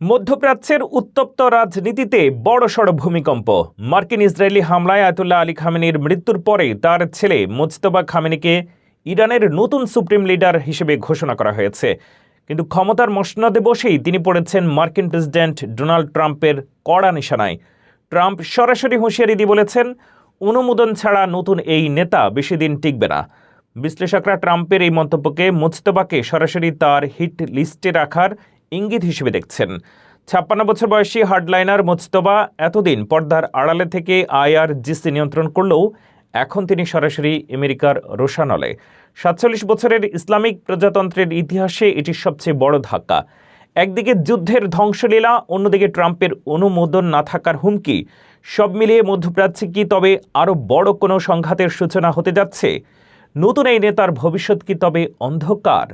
মধ্যপ্রাচ্যের উত্তপ্ত রাজনীতিতে বড়সড় ভূমিকম্প। মার্কিন ইসরায়েলি হামলায় আয়াতুল্লাহ আলী খামেনির মৃত্যুর পরে তার ছেলে মুজতবা খামেনিকে ইরানের নতুন সুপ্রিম লিডার হিসেবে ঘোষণা করা হয়েছে। কিন্তু ক্ষমতার মসনদে বসেই তিনি পড়েছেন মার্কিন প্রেসিডেন্ট ডোনাল্ড ট্রাম্পের কড়া নিশানায়। ট্রাম্প সরাসরি হুঁশিয়ারি দিয়ে বলেছেন, অনুমোদন ছাড়া নতুন এই নেতা বেশি দিন টিকবে না। বিশ্লেষকরা ট্রাম্পের এই মন্তব্যকে মুজতবাকে সরাসরি তার হিট লিস্টে রাখার ইঙ্গিত হিসেবে দেখছেন। 56 বছর বয়সী হার্ডলাইনার মুজতবা এতদিন পর্দার আড়ালে থেকে আইআরজিসি নিয়ন্ত্রণ করলেও এখন তিনি সরাসরি আমেরিকার রোষানলে। 47 বছরের ইসলামিক প্রজাতন্ত্রের ইতিহাসে এটি সবচেয়ে বড় ধাক্কা। একদিকে যুদ্ধের ধ্বংসলীলা, অন্যদিকে ট্রাম্পের অনুমোদন না থাকার হুমকি। সব মিলিয়ে মধ্যপ্রাচ্যে কি তবে আরও বড় কোনো সংঘাতের সূচনা হতে যাচ্ছে? নতুন এই নেতার ভবিষ্যৎ কি তবে অন্ধকার?